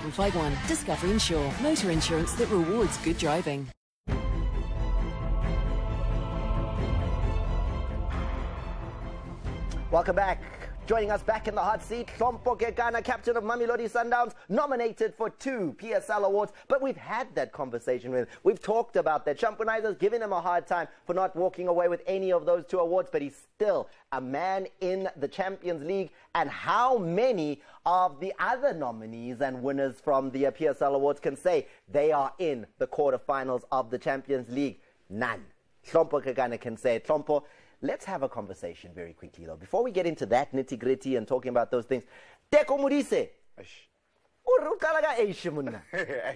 151. Discovery Insure. Motor insurance that rewards good driving. Welcome back. Joining us back in the hot seat, Hlompho Kekana, captain of Mamelodi Sundowns, nominated for 2 PSL awards. But we've had that conversation with him. We've talked about that. Championizer's giving him a hard time for not walking away with any of those 2 awards, but he's still a man in the Champions League. And how many of the other nominees and winners from the PSL awards can say they are in the quarterfinals of the Champions League? None. Hlompho Kekana can say it. Hlompho, let's have a conversation very quickly, though. Before we get into that nitty-gritty and talking about those things, Teko Modise.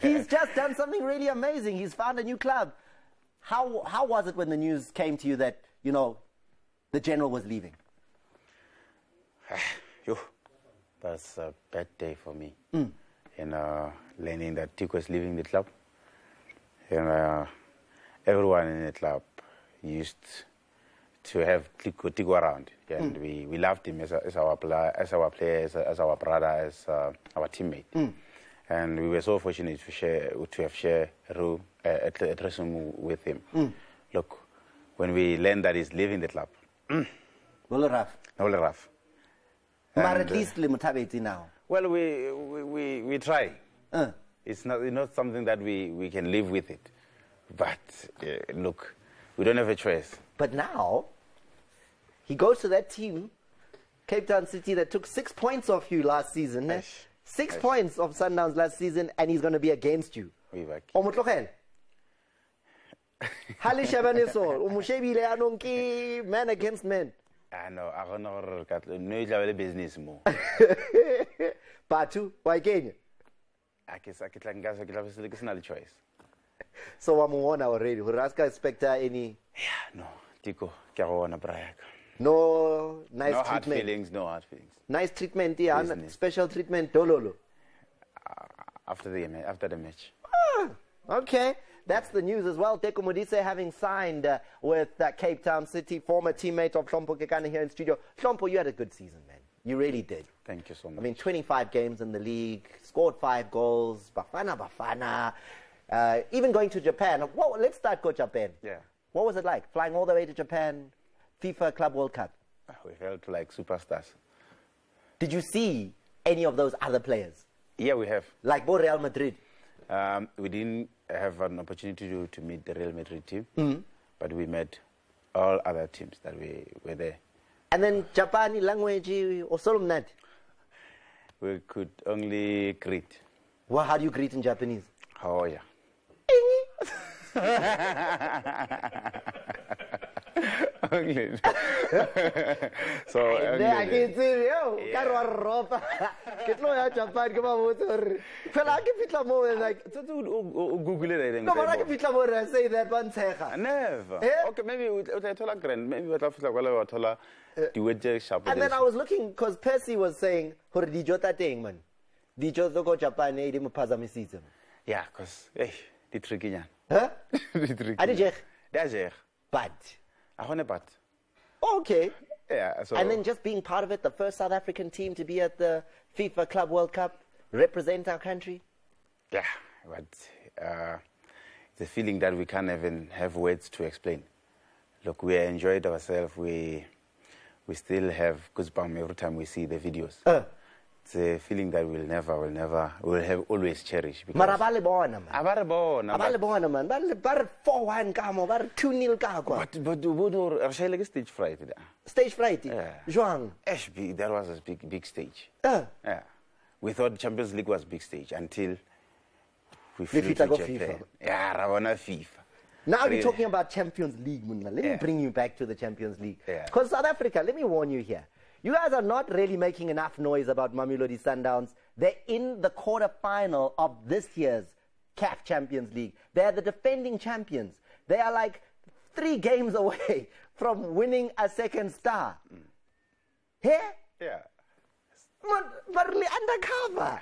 He's just done something really amazing. He's found a new club. How was it when the news came to you that, you know, the general was leaving? That's a bad day for me. Learning that Teko is leaving the club. And everyone in the club used to have Teko around, and we loved him as our player, as our brother, as our teammate, and we were so fortunate to have shared a room at the dressing room with him. Look, when we learned that he's leaving the club, rough. But at least now. Well, we try. It's not something that we can live with it, but look, we don't have a choice. But now, he goes to that team, Cape Town City, that took 6 points off you last season. 6 points of Sundowns last season, and he's going to be against you. Man against man. I know, I don't know business more. Batu, why Kenya? It's not a choice. So I'm on already. Huraska expect any? Yeah, no. Teko, Brian. No nice no treatment. Hard feelings, no hard feelings. Nice treatment, yeah. Special treatment, dololo. After the match. Okay. That's the news as well. Teko Modise having signed with Cape Town City, former teammate of Hlompho Kekana here in studio. Hlompho, you had a good season, man. You really did. Thank you so much. I mean, 25 games in the league, scored 5 goals, Bafana. Even going to Japan. Well, let's start go Japan. Yeah. What was it like, flying all the way to Japan, FIFA Club World Cup? We felt like superstars. Did you see any of those other players? Yeah, we have. Like Real Madrid? We didn't have an opportunity to meet the Real Madrid team, but we met all other teams that were there. And then Japanese language or Solomnat? We could only greet. Well, how do you greet in Japanese? How are you? Only. So I can see you. Japan, come on, Google it. No, but I can say that one. Never. Okay, maybe and then I was looking because Percy was saying, man. Yeah, because the tricky. Huh? But I want a but. Okay. Yeah. So and then just being part of it, the first South African team to be at the FIFA Club World Cup, represent our country. Yeah, but it's a feeling that we can't even have words to explain. Look, we enjoyed ourselves. We still have goosebumps every time we see the videos. It's a feeling that we'll have always cherish. But abale bona man. Bar 4-1 kamo, bar 2-0 kako. But stage fright. Stage fright. Yeah. Juang. That was a big stage. Yeah. We thought Champions League was big stage until we flew to Japan. FIFA. Yeah, Ravana FIFA. Now we're talking about Champions League, Munna. Let me bring you back to the Champions League. Because South Africa, let me warn you here. You guys are not really making enough noise about Mamelodi Sundowns. They're in the quarterfinal of this year's CAF Champions League. They're the defending champions. They are like 3 games away from winning a second star. Here? Yeah. But undercover.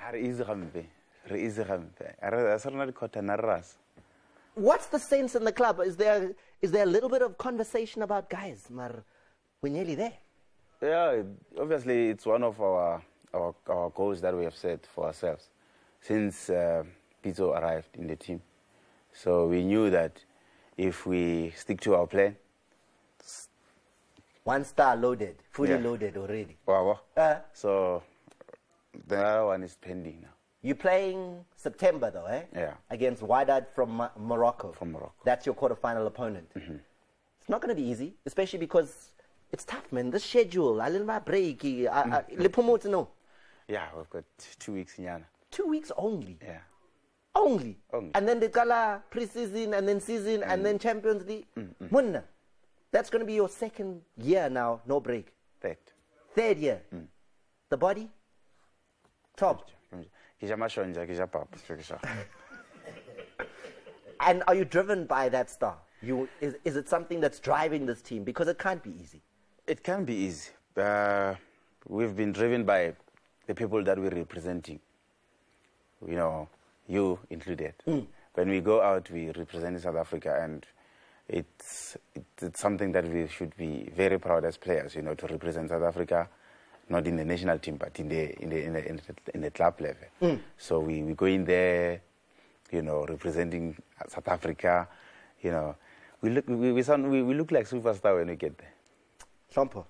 What's the sense in the club? Is there a little bit of conversation about, guys, we're nearly there? Yeah, obviously it's one of our goals that we have set for ourselves. since Pizzo arrived in the team. So we knew that if we stick to our plan. 1 star loaded, fully Yeah. loaded already. Wow. So the other one is pending now. You're playing September though, eh? Yeah. Against Wydad from Morocco. From Morocco. That's your quarterfinal opponent. It's not going to be easy, especially because it's tough, man. The schedule, a little bit break. No. Yeah, we've got 2 weeks in Yana. 2 weeks only. Yeah. Only. Only. And then the gala pre-season and then season and then Champions League. Munna. That's going to be your second year now, no break. Third year. The body? Top. And are you driven by that star? Is it something that's driving this team? Because it can't be easy. It can be easy. We've been driven by the people that we're representing. You know, you included. When we go out, we represent South Africa, and it's something that we should be very proud as players, you know, to represent South Africa, not in the national team, but in the club level. So we go in there, you know, representing South Africa. You know, we look like superstar when we get there. Trompo,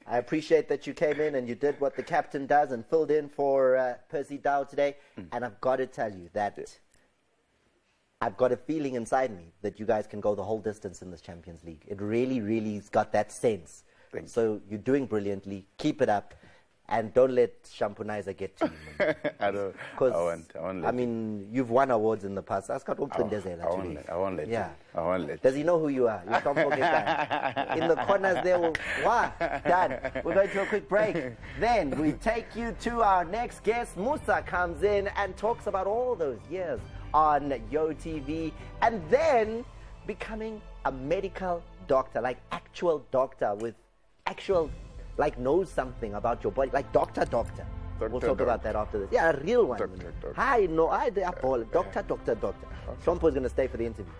I appreciate that you came in and you did what the captain does and filled in for Percy Dow today. And I've got to tell you that I've got a feeling inside me that you guys can go the whole distance in this Champions League. It really, really's got that sense. So you're doing brilliantly. Keep it up. And don't let Shampunaiza get to you. I don't. I mean, you've won awards in the past. I won't let yeah. you. I won't let Does he know who you are? You don't forget. In the corners there, done. We're going to a quick break. Then we take you to our next guest. Musa comes in and talks about all those years on Yo TV, and then becoming a medical doctor, like actual doctor with actual, like knows something about your body, like doctor. We'll talk about that after this. Yeah, a real one. Doctor. Hi, no, I Doctor. Trompo is going to stay for the interview.